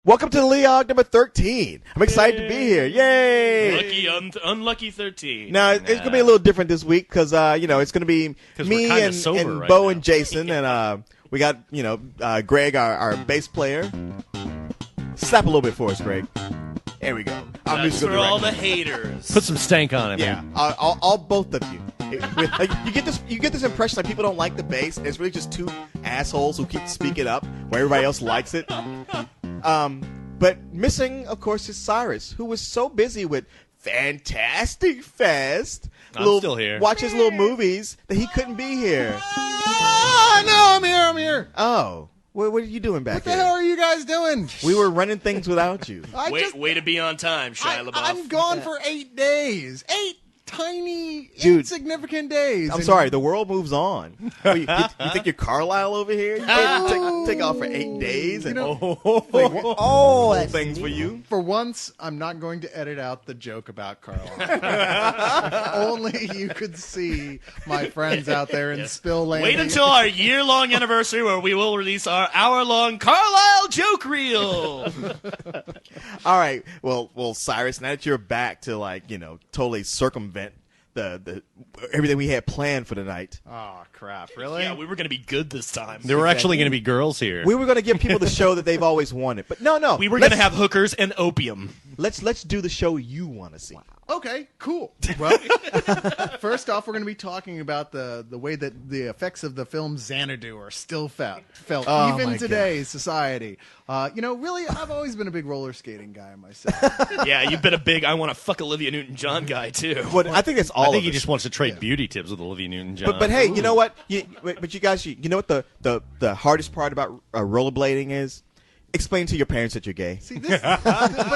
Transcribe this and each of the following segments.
Welcome to the LEOG number 13. I'm excited to be here. Yay! Unlucky 13. Now, it's going to be a little different this week because, it's going to be me and right Beau now. and Jason. And we got, Greg, our bass player. Slap a little bit for us, Greg. There we go. That's for all the haters. Put some stank on it. Yeah, all both of you. You get this impression that people don't like the bass. And it's really just two assholes who keep speaking up where everybody else likes it. But missing, of course, is Cyrus, who was so busy with Fantastic Fest. I'm still here. Watch his little movies that he couldn't be here. No, I'm here. Oh. What are you doing back What the here? hell are you guys doing? We were running things without you. Way to be on time, Shia LaBeouf. I'm gone for 8 days. 8 tiny, Dude, insignificant days. I'm sorry, the world moves on. You think you're Carlisle over here? You can't take off for 8 days and whole things for you? For once, I'm not going to edit out the joke about Carlisle. If only you could see my friends out there in Spill Land. Wait until our year-long anniversary where we will release our hour-long Carlisle joke reel. All right. Well, Cyrus, now that you're back to totally circumvent the everything we had planned for the night. Oh crap! Really? Yeah, we were going to be good this time. There were actually going to be girls here. We were going to give people the show that they've always wanted, but no. We were going to have hookers and opium. Let's do the show you want to see. Wow. Okay, cool. Well, first off, we're going to be talking about the way that the effects of the film Xanadu are still felt even in today's society. Really, I've always been a big roller skating guy myself. Yeah, you've been a big I want to fuck Olivia Newton-John guy, too. But I think that's all I think he of us. just wants to trade beauty tips with Olivia Newton-John. But hey, you know what? But you guys, you know what the hardest part about rollerblading is? Explain to your parents that you're gay. See, but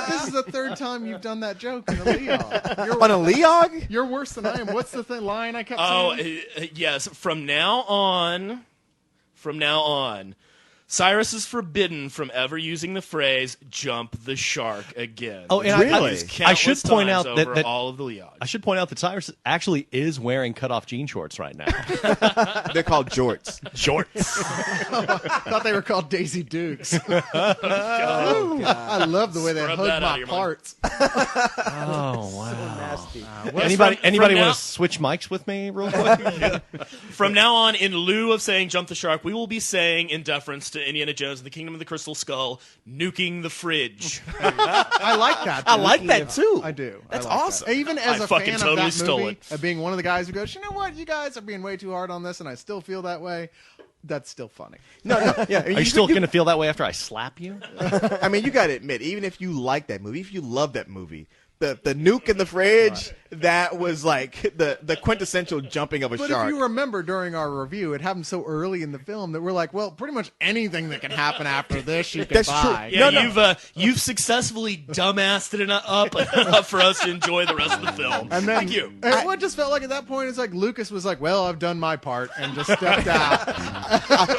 this is the third time you've done that joke in a LEOG. On a LEOG? You're worse than I am. What's the line I kept saying? Yes. From now on, Cyrus is forbidden from ever using the phrase "jump the shark" again. Oh, and Really? I should point out that all of the LEOG. I should point out that Cyrus actually is wearing cut-off jean shorts right now. They're called jorts. I thought they were called Daisy Dukes. I love the way they Scrub hug that out of my your parts. Oh wow! Nasty. Anybody now- want to switch mics with me real quick? From now on, in lieu of saying "jump the shark," we will be saying, in deference to Indiana Jones and the Kingdom of the Crystal Skull, "nuking the fridge." I like that. I like that too. I do. That's I like awesome. that. Even as I a fucking fan totally of that stole movie, it. of being one of the guys who goes, you know what, you guys are being way too hard on this, and I still feel that way. That's still funny. No, yeah. Are you still going to feel that way after I slap you? I mean, you got to admit, even if you like that movie, if you love that movie, the nuke in the fridge, that was like the quintessential jumping of a But shark. if you remember during our review, it happened so early in the film that we're like, well, pretty much anything that can happen after this, you can That's buy. true. Yeah, you've successfully dumbassed it up enough for us to enjoy the rest of the film. And then, Thank you. And what just felt like at that point is like Lucas was like, well, I've done my part, and just stepped out.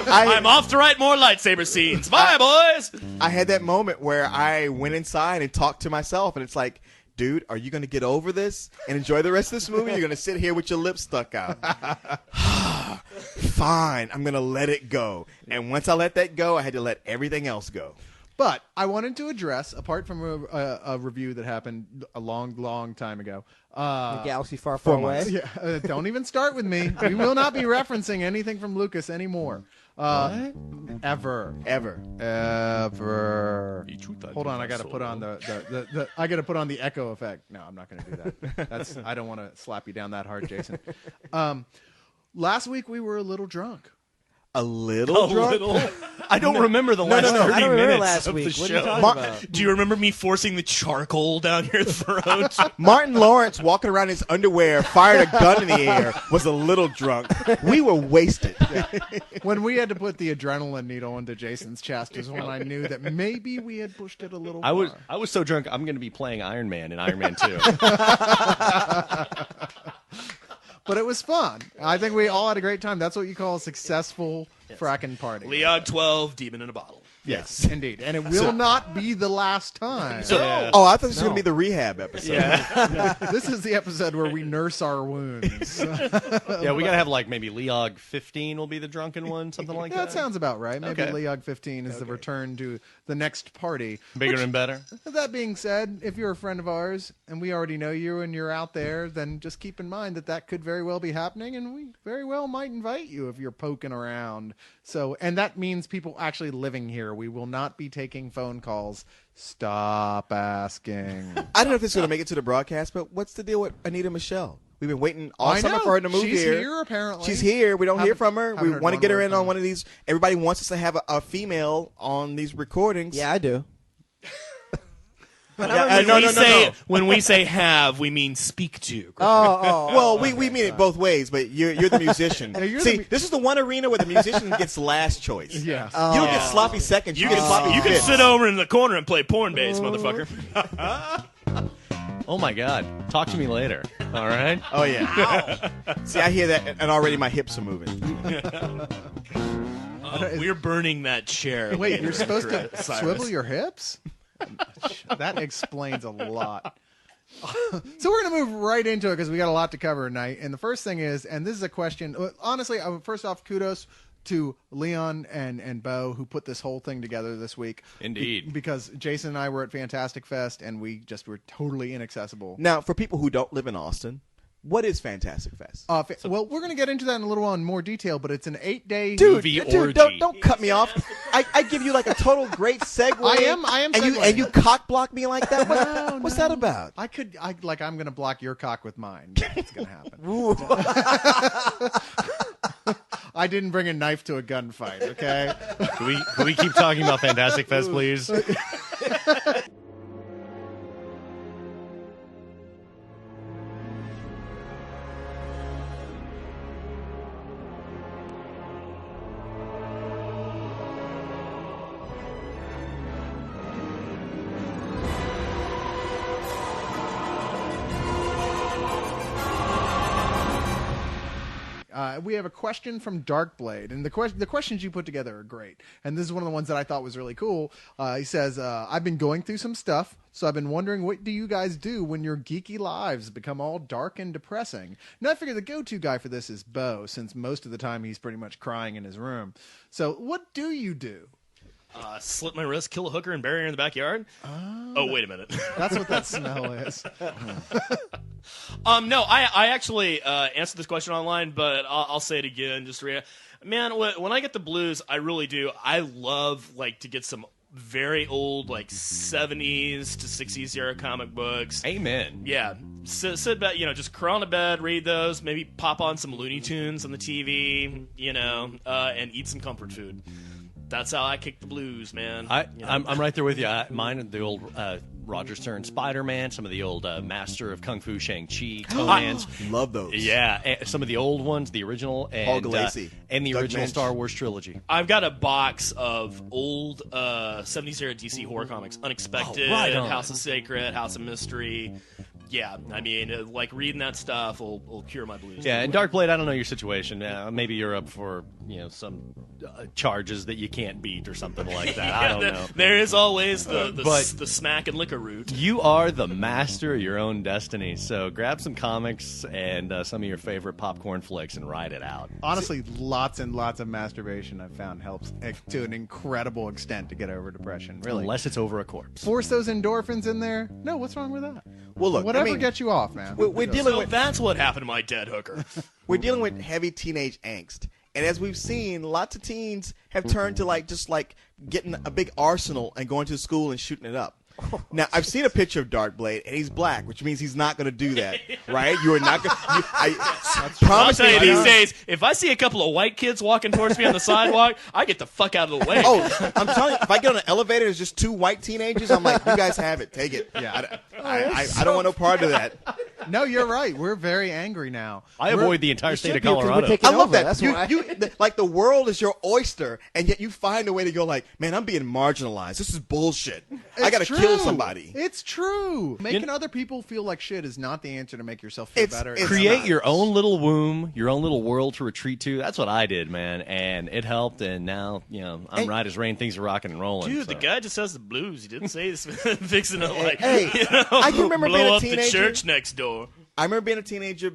I'm off to write more lightsaber scenes. Bye, boys. I had that moment where I went inside and talked to myself, and it's like, dude, are you going to get over this and enjoy the rest of this movie? You're going to sit here with your lips stuck out. Fine, I'm going to let it go. And once I let that go, I had to let everything else go. But I wanted to address, apart from a review that happened a long, long time ago. The galaxy far, far away. Yeah, don't even start with me. We will not be referencing anything from Lucas anymore. Ever. Hold on, I got to put on I got to put on the echo effect. No, I'm not going to do that. I don't want to slap you down that hard, Jason. Last week we were a little drunk. A little drunk? I don't remember the last 30 I don't remember minutes last of week. the What are you show. talking about? Do you remember me forcing the charcoal down your throat? Martin Lawrence walking around in his underwear, fired a gun in the air, was a little drunk. We were wasted. When we had to put the adrenaline needle into Jason's chest is when I knew that maybe we had pushed it a little far. I was so drunk, I'm going to be playing Iron Man in Iron Man 2. But it was fun. I think we all had a great time. That's what you call a successful fracking party. LEOG 12, Demon in a Bottle. Yes, indeed. And it will not be the last time. Oh, I thought this was going to be the rehab episode. Yeah. This is the episode where we nurse our wounds. Yeah, we got to have like maybe LEOG 15 will be the drunken one, something like Yeah, that. that sounds about right. Maybe Okay. LEOG 15 is the return to the next party. Bigger and better. That being said, if you're a friend of ours and we already know you and you're out there, then just keep in mind that could very well be happening, and we very well might invite you if you're poking around. So, and that means people actually living here. We will not be taking phone calls. Stop asking. I don't know if this is going to make it to the broadcast, but what's the deal with Anita Michelle? We've been waiting all I summer know. for her to move She's here. here, apparently. She's here. We don't hear from her. We haven't heard want to one get her word in from on her. one of these. Everybody wants us to have a female on these recordings. Yeah, I do. When we say have, we mean speak to. Well, we mean it both ways, but you're the musician. you're See, the this is the one arena where the musician gets last choice. Yeah. You don't get sloppy seconds. You get sloppy You can fifths. sit over in the corner and play porn bass, motherfucker. Oh my God. Talk to me later. All right. Oh, yeah. See, I hear that, and already my hips are moving. We're burning that chair. Wait, you're supposed to Cyrus. swivel your hips? That explains a lot. So we're going to move right into it because we got a lot to cover tonight. And the first thing is, and this is a question, honestly, first off, kudos to Leon and Beau who put this whole thing together this week. Indeed. Because Jason and I were at Fantastic Fest and we just were totally inaccessible. Now, for people who don't live in Austin, what is Fantastic Fest? Well, we're going to get into that in a little while in more detail, but it's an 8-day... Movie orgy. Don't cut me off. I give you like a total great segue. I am and you cock block me like that. What's that about? I'm going to block your cock with mine. That's going to happen. I didn't bring a knife to a gunfight, okay? Can we keep talking about Fantastic Fest, please? We have a question from Darkblade, and the questions you put together are great. And this is one of the ones that I thought was really cool. He says, I've been going through some stuff, so I've been wondering, what do you guys do when your geeky lives become all dark and depressing? Now, I figure the go-to guy for this is Beau, since most of the time he's pretty much crying in his room. So what do you do? Slit my wrist, kill a hooker, and bury her in the backyard? Oh, wait a minute. That's what that smell is. No, I actually answered this question online, but I'll say it again. Man, when I get the blues, I really do. I love to get some very old 70s to 60s era comic books. Amen. Yeah, sit back, just crawl into bed, read those, maybe pop on some Looney Tunes on the TV, and eat some comfort food. That's how I kick the blues, man. I'm right there with you. Mine are the old Roger Stern Spider-Man, some of the old Master of Kung Fu Shang-Chi, Conan's. Love those. Yeah, some of the old ones, the original, and Paul Gulacy. And the Doug original Mensch. Star Wars trilogy. I've got a box of old 70s era DC horror comics. Unexpected, Oh, right on. House of Sacred, House of Mystery. Yeah, I mean, reading that stuff will cure my blues. Yeah, and Darkblade, I don't know your situation. Maybe you're up for some charges that you can't beat or something like that. I don't know. There is always the but- smack and liquor route. You are the master of your own destiny, so grab some comics and some of your favorite popcorn flicks and ride it out. Honestly, lots and lots of masturbation I've found helps to an incredible extent to get over depression. Really. Unless it's over a corpse. Force those endorphins in there. No, what's wrong with that? Well, look, Whatever I mean, gets you off, man. we're dealing So with that's what happened to my dead hooker. we're dealing with heavy teenage angst. And as we've seen, lots of teens have turned to just getting a big arsenal and going to school and shooting it up. Now, I've seen a picture of Darkblade, and he's black, which means he's not going to do that, right? You are not going to... I'll Promise tell you me, these days, if I see a couple of white kids walking towards me on the sidewalk, I get the fuck out of the way. Oh, I'm telling you, if I get on an elevator, there's just two white teenagers, I'm like, you guys have it. Take it. Yeah. I don't want no part of that. No, you're right. We're very angry now. I avoid the entire state of should be, 'cause we're Colorado. taking I love over. that. That's You, why. like the world is your oyster, and yet you find a way to go like, man, I'm being marginalized. This is bullshit. I got to It's kill true. somebody. It's true. Making other people feel like shit is not the answer to make yourself feel better. it's Create not. your own little womb, your own little world to retreat to. That's what I did, man, and it helped. And now, I'm right as rain. Things are rocking and rolling. Dude, the guy just has the blues. He didn't say he's fixing to like, Hey, I can remember being blow a up the teenager. church next door. I remember being a teenager,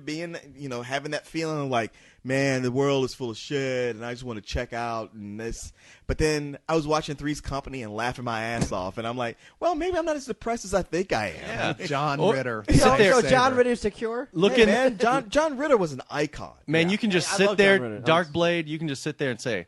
having that feeling of like, man, the world is full of shit, and I just want to check out and this. But then I was watching Three's Company and laughing my ass off, and I'm like, well, maybe I'm not as depressed as I think I am. Yeah. John Or- Ritter. So John Ritter's secure? Hey, man, John Ritter was an icon. Man, you can just I sit love there, John Ritter. Darkblade. You can just sit there and say,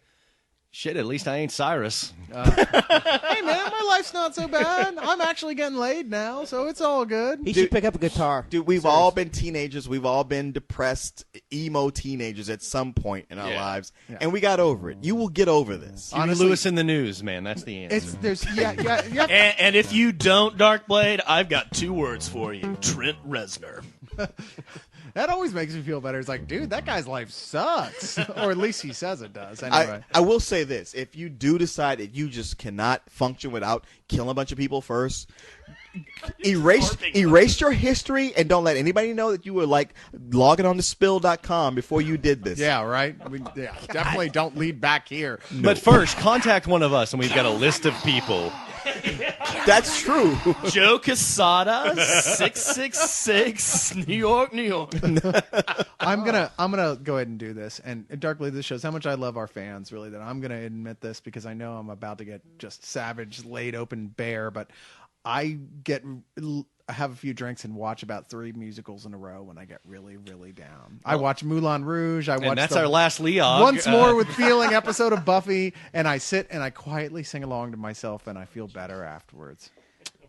"Shit, at least I ain't Cyrus." Hey, man, my life's not so bad. I'm actually getting laid now, so it's all good. He should pick up a guitar. Dude, we've all been teenagers. We've all been depressed, emo teenagers at some point in our lives, and we got over it. You will get over this. Huey Lewis in the news, man. That's the answer. Yeah. And if you don't, Darkblade, I've got 2 words for you: Trent Reznor. That always makes me feel better. It's like, dude, that guy's life sucks. Or at least he says it does. Anyway. I will say this. If you do decide that you just cannot function without killing a bunch of people first, erase your history and don't let anybody know that you were like logging on to spill.com before you did this. Yeah, right? Definitely don't lead back here. But first, contact one of us, and we've got a list of people. That's true. Joe Quesada, 666, New York, New York. I'm gonna go ahead and do this. And Darkblade, this shows how much I love our fans, really, that I'm gonna admit this because I know I'm about to get just savage, laid open bare, but I have a few drinks and watch about 3 musicals in a row when I get really, really down. I watch Moulin Rouge. And that's our last LEOG. Once More with Feeling episode of Buffy, and I sit and I quietly sing along to myself, and I feel better afterwards.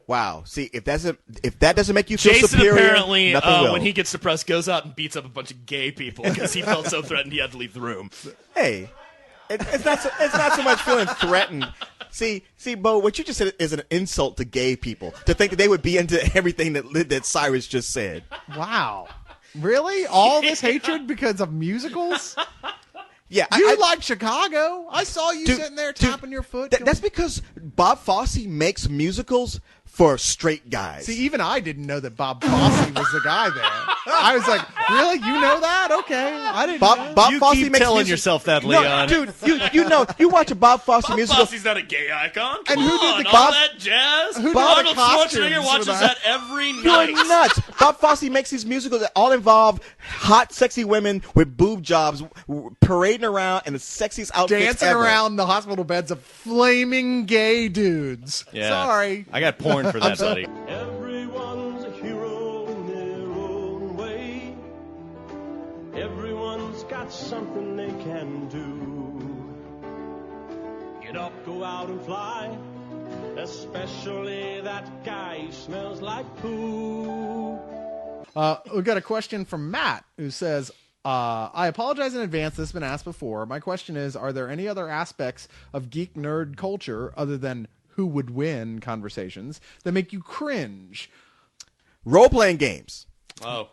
Wow. See, if that doesn't make you feel Jason superior, apparently, nothing will. when he gets depressed, goes out and beats up a bunch of gay people because he felt so threatened he had to leave the room. Hey, it's not so much feeling threatened. See, Beau, what you just said is an insult to gay people to think that they would be into everything that Cyrus just said. Wow. Really? All this hatred because of musicals? Yeah, You like Chicago. I saw you sitting there tapping your foot. That's because Bob Fosse makes musicals for straight guys. See, even I didn't know that Bob Fosse was the guy there. I was like, really? You know that? Okay. I didn't know. Bob You Fosse keep makes telling music- yourself that, No, Leon. dude, you watch a Bob Fosse Bob musical. Fosse's not a gay icon. Come And who on, did the all Bob- that jazz. Who did Arnold the costumes Schwarzenegger for watches that? that every You're night. nuts. Bob Fosse makes these musicals that all involve hot, sexy women with boob jobs parading around in the sexiest outfits Dancing ever. around the hospital beds of flaming gay dudes. Yeah. Sorry. I got porn for that, buddy. Everyone's a hero in their own way. Everyone's got something they can do. Get up, go out and fly. Especially that guy who smells like poo. We got a question from Matt who says, I apologize in advance. This has been asked before. My question is, are there any other aspects of geek nerd culture other than who would win conversations that make you cringe? Role-playing games. Oh.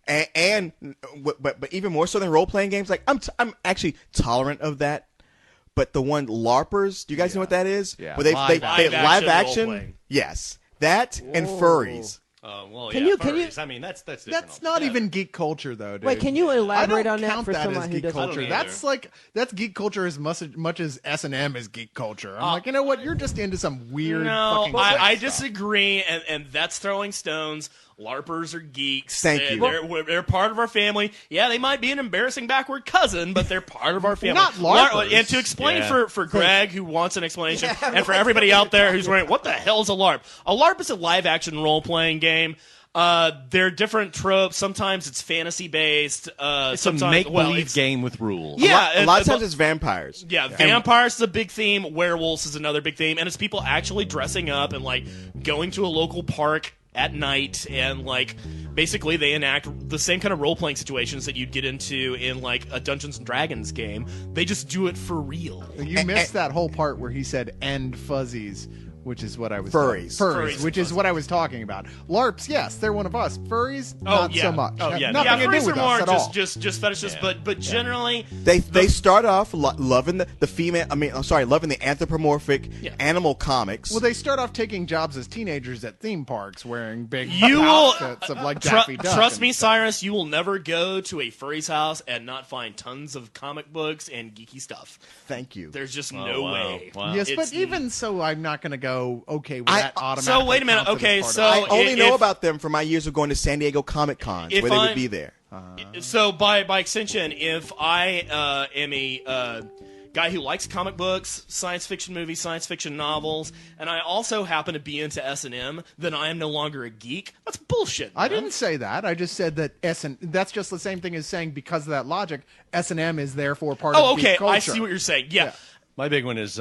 But even more so than role-playing games, like I'm actually tolerant of that. But the one LARPers, do you guys know what that is? Yeah. Where they Live live action action. role-playing. Yes, that and furries. Well, Can yeah, you- can you- furries. I mean, that's different. That's not even geek culture, though, dude. Wait, can you elaborate I don't on that count for that someone as who geek doesn't? culture. I don't either. That's geek culture as much as S&M is geek culture. I'm like, you know what? You're just into some weird No, fucking sex I stuff. disagree, and that's throwing stones. LARPers are geeks. Thank you. They're part of our family. Yeah, they might be an embarrassing backward cousin, but they're part of our family. Not LARPers. And to explain Yeah. for Greg, who wants an explanation, and for everybody out there who's wondering, what the hell's a LARP? A LARP is a live-action role-playing game. They're different tropes. Sometimes it's fantasy-based. It's a sometimes, make-believe game with rules. Yeah, A lot of times it's vampires. Yeah, vampires is a big theme. Werewolves is another big theme, and it's people actually dressing up and like going to a local park at night, and like basically they enact the same kind of role-playing situations that you'd get into in like a Dungeons and Dragons game. They just do it for real. You missed that whole part where he said "end fuzzies." which is what I was Furries. Furries, Furries which is what I was talking about. LARPs, yes, they're one of us. Furries, not so much. Oh yeah, Nothing to do furries with are more us at all. just fetishes, but generally They start off loving the female. Loving the anthropomorphic animal comics. Well, they start off taking jobs as teenagers at theme parks, wearing big You will outfits of like Daffy Duck. trust me, Cyrus. You will never go to a furry's house and not find tons of comic books and geeky stuff. Thank you. There's just no way. Wow. Yes, It's- but even so, I'm not going to go. Okay, well, that automatically. So wait a minute. counts as Okay, part of so it. I only if- know about them from my years of going to San Diego Comic Cons, If where they I'm- would be there. So by extension, if I am a guy who likes comic books, science fiction movies, science fiction novels, and I also happen to be into S&M, then I am no longer a geek. That's bullshit. I man. didn't say that. I just said that that's just the same thing as saying because of that logic, S&M is therefore part Oh, of okay. geek culture. I see what you're saying. Yeah. My big one is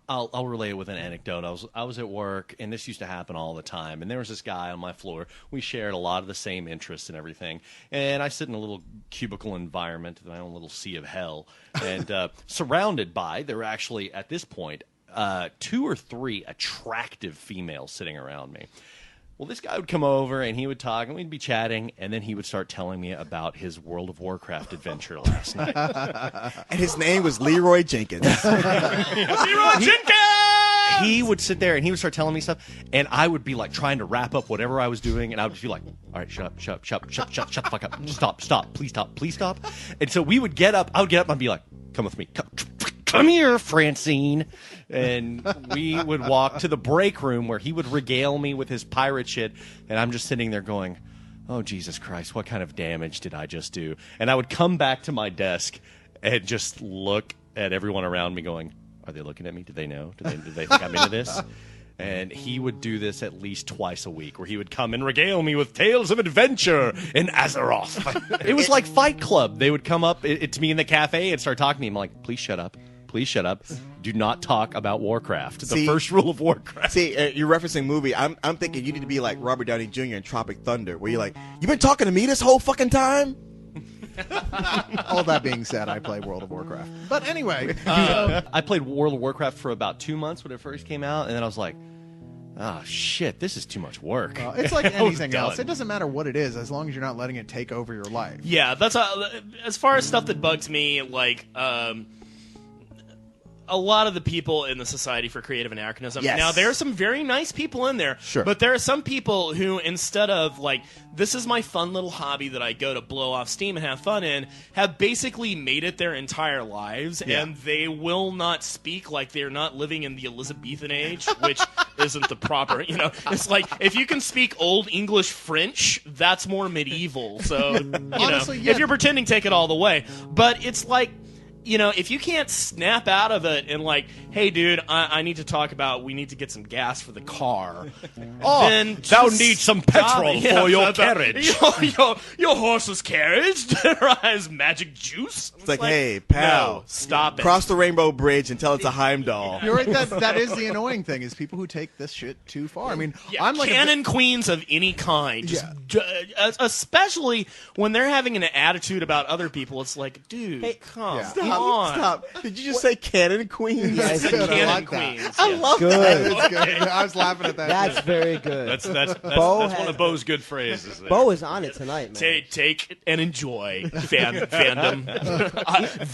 I'll relay it with an anecdote. I was at work, and this used to happen all the time. And there was this guy on my floor. We shared a lot of the same interests and everything. And I sit in a little cubicle environment, my own little sea of hell, and surrounded by, there were actually, at this point, 2 or 3 attractive females sitting around me. Well, this guy would come over, and he would talk, and we'd be chatting, and then he would start telling me about his World of Warcraft adventure last night. And his name was Leroy Jenkins. Leroy Jenkins! He would sit there and he would start telling me stuff, and I would be like trying to wrap up whatever I was doing, and I would just be like, "All right, shut the fuck up, stop, please stop." And so we would get up. I would get up and I'd be like, "Come with me, come here, Francine," and we would walk to the break room where he would regale me with his pirate shit, and I'm just sitting there going, "Oh Jesus Christ, what kind of damage did I just do?" And I would come back to my desk and just look at everyone around me, going, "Are they looking at me? Do they know? Do they think I'm into this?" And he would do this at least twice a week, where he would come and regale me with tales of adventure in Azeroth. It was like Fight Club. They would come up to me in the cafe and start talking to me. I'm like, "Please shut up. Please shut up. Do not talk about Warcraft." The first rule of Warcraft. See, you're referencing movie. I'm thinking you need to be like Robert Downey Jr. in Tropic Thunder, where you're like, "You've been talking to me this whole fucking time?" All that being said, I play World of Warcraft. But anyway, I played World of Warcraft for about 2 months when it first came out, and then I was like, "Oh shit, this is too much work." it's like I was anything else. done. It doesn't matter what it is, as long as you're not letting it take over your life. Yeah, that's as far as stuff that bugs me, like a lot of the people in the Society for Creative Anachronism. Yes. Now, there are some very nice people in there, Sure. but there are some people who, instead of, like, this is my fun little hobby that I go to blow off steam and have fun in, have basically made it their entire lives, and they will not speak like they're not living in the Elizabethan age, which isn't the proper, it's like, if you can speak Old English French, that's more medieval, so, Honestly, yeah. if you're pretending, take it all the way. But it's like, if you can't snap out of it and like, "Hey, dude, I need to talk about, we need to get some gas for the car." Then thou just need some stop petrol it. for your Yeah, carriage. Your horse's carriage derives magic juice. It's like, "Hey, pal, no, stop it. Cross the Rainbow Bridge and tell it's a Heimdall." You're right. That is the annoying thing, is people who take this shit too far. I mean, Yeah, I'm like canon queens of any kind, especially when they're having an attitude about other people. It's like, dude, Hey, come Yeah. on. Stop. Did you just say Cannon Queen? Yeah, That's it's good. I Canon like that. queens. I yes. love good. That's good. I was laughing at that. That's very good. That's Beau one has- of Beau's good phrases. There. Beau is on it tonight, man. Take and enjoy, fandom.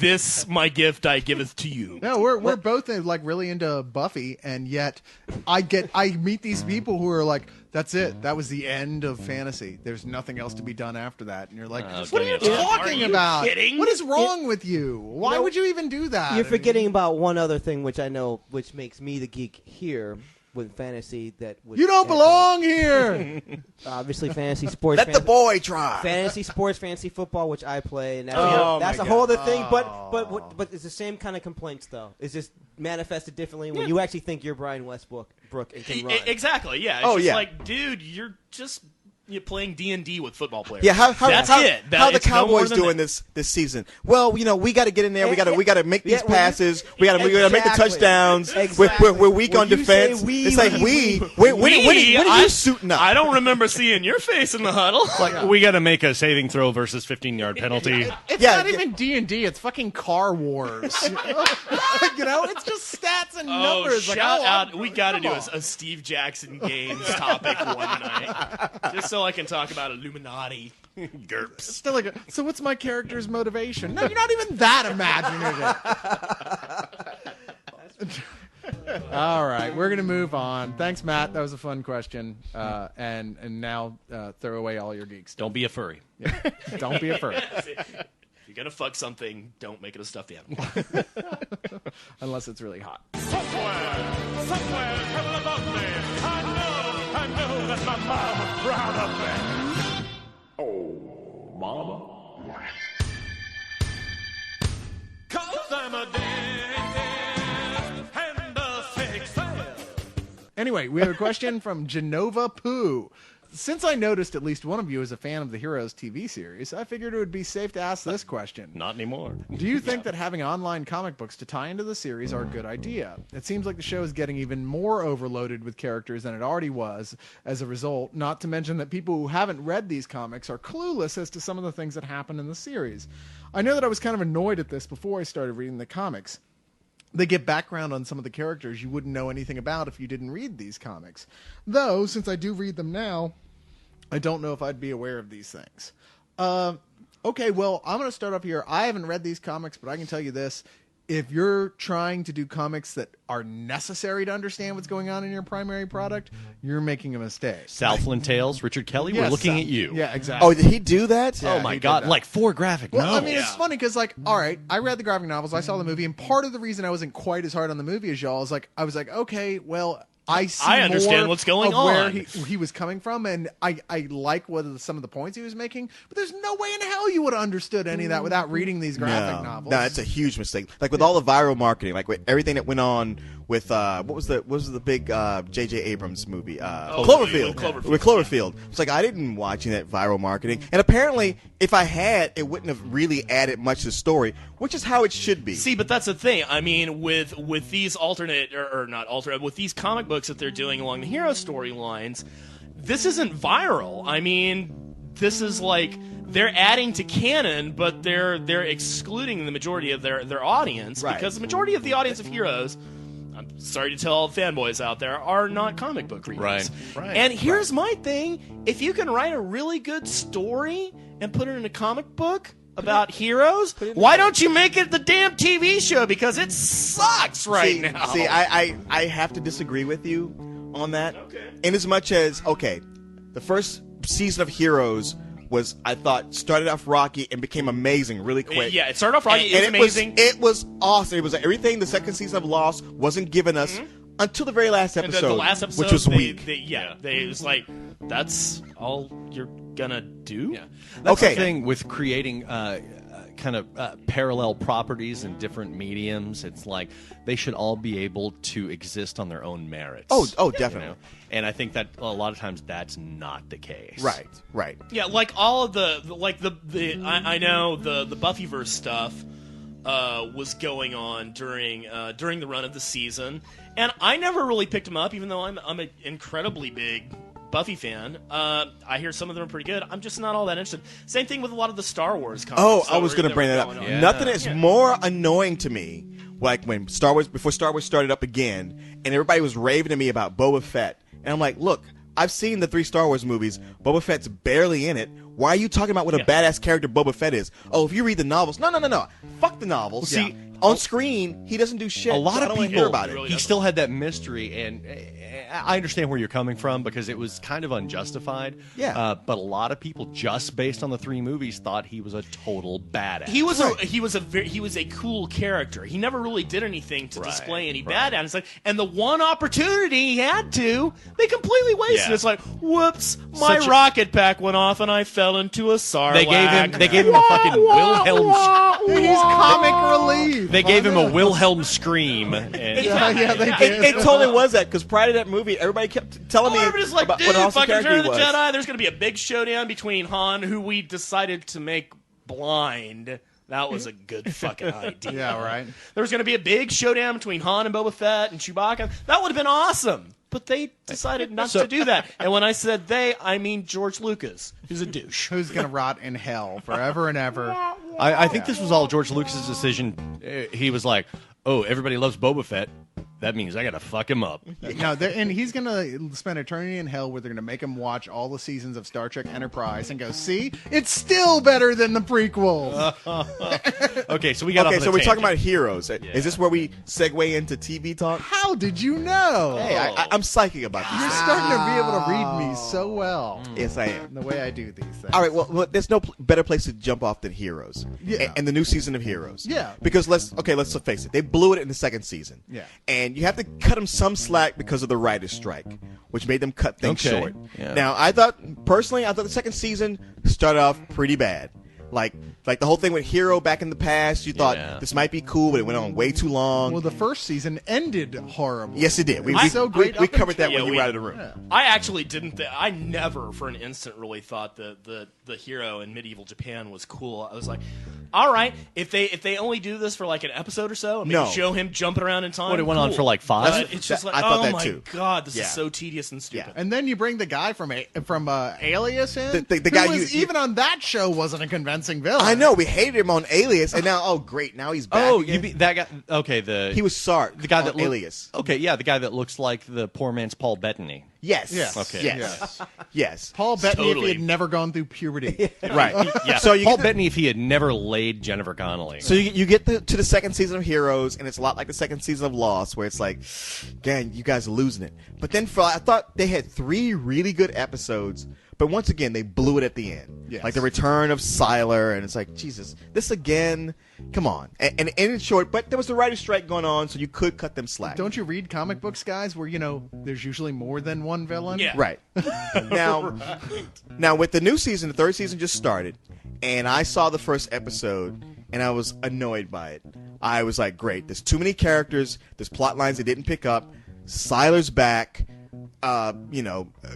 This my gift I giveth to you. No, we're both like really into Buffy, and yet I meet these people who are like, "That's it. That was the end of fantasy. There's nothing else to be done after that." And you're like, "What are you give me a talking Are you about? kidding? What is wrong with you? Why would you even do that?" You're forgetting about one other thing, which I know, which makes me the geek here with fantasy. That would You don't belong here. Obviously, fantasy sports. Let the boy try. Fantasy sports, fantasy football, which I play, and that's, Oh, that's a my whole God. other thing. But it's the same kind of complaints, though. It's just manifested differently when you actually think you're Brian Westbrook and can run. Exactly. Yeah. It's Oh, just yeah. like, dude, you're just You're playing D&D with football players. Yeah, how it. How the It's no more Cowboys than doing that. this season? Well, we got to get in there. We got to make these Yeah, passes. We got to make the Exactly. touchdowns. Exactly. We're weak When on you say defense. we, It's like we. when are you suiting up? I don't remember seeing your face in the huddle. Like, we got to make a saving throw versus 15-yard penalty. It's Yeah, not yeah. even D&D. It's fucking Car Wars. It's just stats and Oh, numbers. shout like, out. We got to do come a Steve Jackson Games topic one night. Just so I can talk about Illuminati. GURPS. Still like, so what's my character's motivation? No, you're not even that imaginative. All right, we're gonna move on. Thanks, Matt. That was a fun question. And now throw away all your geeks. Don't be a furry. Don't be a furry, If you're going to fuck something, don't make it a stuffed animal. unless it's really hot. Somewhere in heaven above me, I know that my mama's proud of me. Oh, mama. 'Cause I'm addicted and a sex slave. Anyway, we have a question from Genova Pooh. Since I noticed at least one of you is a fan of the Heroes TV series, I figured it would be safe to ask this question. Not anymore. Do you think that having online comic books to tie into the series are a good idea? It seems like the show is getting even more overloaded with characters than it already was as a result, not to mention that people who haven't read these comics are clueless as to some of the things that happen in the series. I know that I was kind of annoyed at this before I started reading the comics. They give background on some of the characters you wouldn't know anything about if you didn't read these comics. Though, since I do read them now, I don't know if I'd be aware of these things. Okay, well, I'm going to start off here. I haven't read these comics, but I can tell you this. If you're trying to do comics that are necessary to understand what's going on in your primary product, you're making a mistake. Southland Tales, Richard Kelly, we're Yes, looking at you. Yeah, exactly. Oh, did he do that? Oh my he did God! that. Like 4 graphic Well, novels. I mean, it's funny because, like, all right, I read the graphic novels, I saw the movie, and part of the reason I wasn't quite as hard on the movie as y'all is, like, I was like, okay, well, I see I understand more what's going of where on. he was coming from, and I like some of the points he was making, but there's no way in hell you would have understood any of that without reading these graphic novels. No, it's a huge mistake. Like with all the viral marketing, like with everything that went on with what was the big J.J. Abrams movie? Cloverfield. Cloverfield. With Cloverfield. It's like I didn't watch that viral marketing, and apparently, if I had, it wouldn't have really added much to the story, which is how it should be. See, but that's the thing. I mean, with these alternate or not alternate, with these comic books that they're doing along the hero storylines, this isn't viral. I mean, this is like they're adding to canon, but they're excluding the majority of their audience Right. because the majority of the audience of Heroes, I'm sorry to tell all the fanboys out there, are not comic book readers. Right. And here's my thing: if you can write a really good story and put it in a comic book about heroes, why don't you make it the damn TV show? Because it sucks right now. See, I have to disagree with you on that. Okay. In as much as, okay, the first season of Heroes was, I thought, started off rocky and became amazing really quick. Yeah, it started off rocky. And It was amazing. It was awesome. It was like everything the second season of Lost wasn't given us until the very last and episode, the last episode, which was weak. It was like, that's all you're gonna do? Yeah. That's Okay. the thing with creating kind of parallel properties in different mediums. It's like they should all be able to exist on their own merits. Oh, you definitely. know? And I think that a lot of times that's not the case. Right. Yeah, like all of I know the Buffyverse stuff was going on during the run of the season, and I never really picked them up, even though I'm an incredibly big Buffy fan. I hear some of them are pretty good. I'm just not all that interested. Same thing with a lot of the Star Wars comics. Oh, I that was going to bring were that up. going on. Yeah. Nothing is more annoying to me, like when before Star Wars started up again, and everybody was raving to me about Boba Fett, and I'm like, look, I've seen the 3 Star Wars movies. Boba Fett's barely in it. Why are you talking about what a badass character Boba Fett is? Oh, if you read the novels, no. Fuck the novels. See, on screen, he doesn't do shit. A lot so I of don't wanna people, hear about it. Really he doesn't. still had that mystery, and I understand where you're coming from because it was kind of unjustified. Yeah. But a lot of people, just based on the 3 movies, thought he was a total badass. He was a cool character. He never really did anything to display any badass. And the one opportunity he had to, they completely wasted. Yeah. It's like, whoops, my Such a- rocket pack went off and I fell into a sarlacc. They gave him a fucking Wilhelm. He's comic relief. They gave him a Wilhelm scream. And Yeah, they did. It totally was that, because prior to that movie, everybody kept telling me Everybody's like, about dude, what an awesome fucking character Return he of the was. Jedi. There's going to be a big showdown between Han, who we decided to make blind. That was a good fucking idea. Yeah, right. There was going to be a big showdown between Han and Boba Fett and Chewbacca. That would have been awesome. But they decided not to do that. And when I said they, I mean George Lucas, who's a douche. Who's gonna rot in hell forever and ever? I think this was all George Lucas's decision. He was like, "Oh, everybody loves Boba Fett. That means I gotta fuck him up." No, and he's gonna spend eternity in hell where they're gonna make him watch all the seasons of Star Trek Enterprise and go, "See, it's still better than the prequels." Okay, so we got. Okay, off so on we're a talking tangent. about heroes. Is this where we segue into TV talk? How did you know? Hey, I'm psychic about this. You're starting to be able to read me so well. Yes, I am. The way I do these things. All right, well there's no better place to jump off than Heroes. Yeah. And the new season of Heroes. Yeah. Because let's face it, they blew it in the second season. Yeah. And you have to cut them some slack because of the writers' strike, which made them cut things Okay. short. Yeah. Now, I thought the second season started off pretty bad. Like the whole thing with Hero back in the past, you thought Yeah. this might be cool, but it went on way too long. Well, the first season ended horribly. Yes, it did. We covered that Yeah, when you we- were out of the room. I actually didn't. I never, for an instant, really thought that the hero in medieval Japan was cool. I was like, all right, if they only do this for like an episode or so, and maybe No. show him jumping around in time. What, it went on cool. for like 5? But it's just like, I thought oh that my too. god, this Yeah. is so tedious and stupid. Yeah. And then you bring the guy from Alias in. The who guy was, you- even on that show wasn't a convincing villain. I know, we hated him on Alias, and now, oh great, now he's back Oh, again. you mean that guy? Okay, He was Sark, the guy that on Alias. Okay, yeah, the guy that looks like the poor man's Paul Bettany. Yes. Yes. Okay. Yes. Yes. Paul Bettany Totally. if he had never gone through puberty. Right. Yeah, So you Paul get the- Bettany if he had never laid Jennifer Connelly. So you get to the second season of Heroes, and it's a lot like the second season of Lost, where it's like, gang, you guys are losing it. But then I thought they had 3 really good episodes, but once again, they blew it at the end. Yes. Like the return of Sylar, and it's like, Jesus, this again? Come on. And in short, but there was the writer's strike going on, so you could cut them slack. Don't you read comic books, guys, where, there's usually more than one villain? Yeah. Right. Now with the new season, the third season just started, and I saw the first episode, and I was annoyed by it. I was like, great, there's too many characters, there's plot lines they didn't pick up, Sylar's back,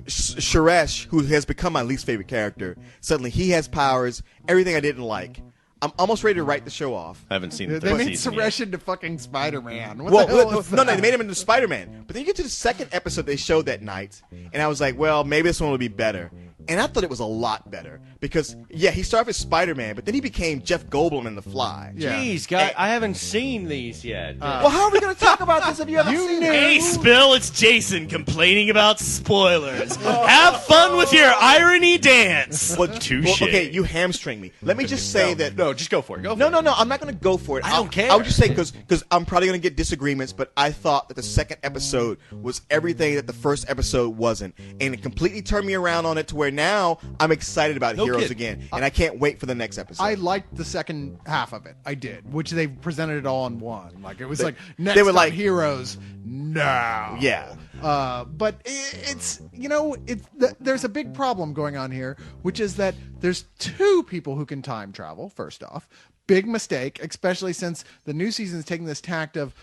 Suresh, who has become my least favorite character, suddenly he has powers, everything I didn't like. I'm almost ready to write the show off. I haven't seen the They third made season Suresh yet. into fucking Spider-Man. What Well, the hell is no, that? they made him into Spider-Man. But then you get to the second episode they showed that night, and I was like, well, maybe this one will be better. And I thought it was a lot better because, yeah, he started as Spider-Man, but then he became Jeff Goldblum in The Fly. Yeah. Jeez, guy, I haven't seen these yet. Well, how are we going to talk about this if you haven't seen it? Hey, Spill, it's Jason complaining about spoilers. Have fun with your irony dance. Well, Touche. okay, you hamstring me. Let me just say that. No, just go for it. Go for No, it. no, I'm not going to go for it. I don't care. I would just say because I'm probably going to get disagreements, but I thought that the second episode was everything that the first episode wasn't, and it completely turned me around on it to where now I'm excited about No Heroes kid. again, and I can't wait for the next episode. I liked the second half of it. I did, which they presented it all in one. Like it was like they next were up, like- Heroes now. Yeah. But it's there's a big problem going on here, which is that there's 2 people who can time travel. First off, big mistake, especially since the new season is taking this tact of,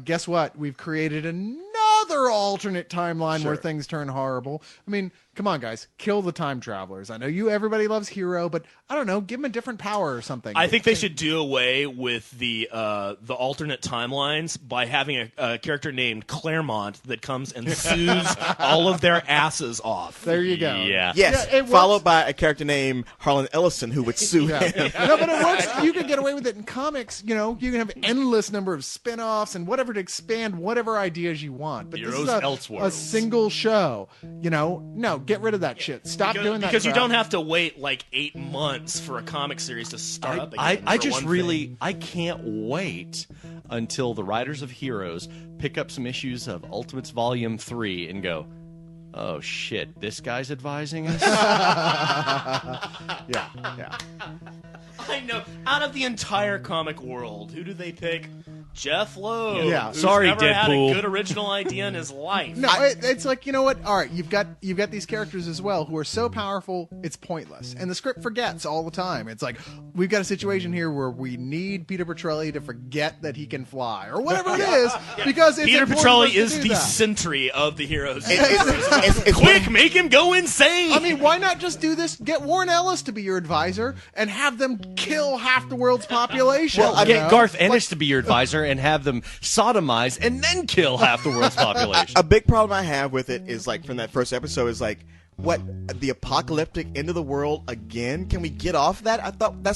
guess what? We've created another alternate timeline where things turn horrible. I mean, come on, guys, kill the time travelers. I know everybody loves Hero, but I don't know, give them a different power or something. I think they should do away with the alternate timelines by having a character named Claremont that comes and sues all of their asses off. There you go. Yeah. Yes, Yeah, it followed works. by a character named Harlan Ellison who would sue him. No, but it works. You can get away with it in comics. You can have endless number of spin-offs and whatever to expand whatever ideas you want. But Heroes this is a Elseworlds. single show. No, get rid of that shit. Stop doing that. Because you crap. don't have to wait like 8 months for a comic series to start up again. I for just one really thing. I can't wait until the writers of Heroes pick up some issues of Ultimates Volume 3 and go, oh shit, this guy's advising us? Yeah. I know. Out of the entire comic world, who do they pick? Jeff Loeb. Yeah. who's Sorry, never had Deadpool. a good original idea in his life. No, it's like, you know what? All right, you've got these characters as well who are so powerful, it's pointless. And the script forgets all the time. It's like, we've got a situation here where we need Peter Petrelli to forget that he can fly, or whatever it is, because it's Peter important for Petrelli us to is do the that. sentry of the heroes. It's Quick, make him go insane. I mean, why not just do this? Get Warren Ellis to be your advisor and have them kill half the world's population. Well, I Get mean, Garth Ennis to be your advisor and have them sodomize and then kill half the world's population. a big problem I have with it is like from that first episode is like, what, the apocalyptic end of the world again? Can we get off that? I thought that's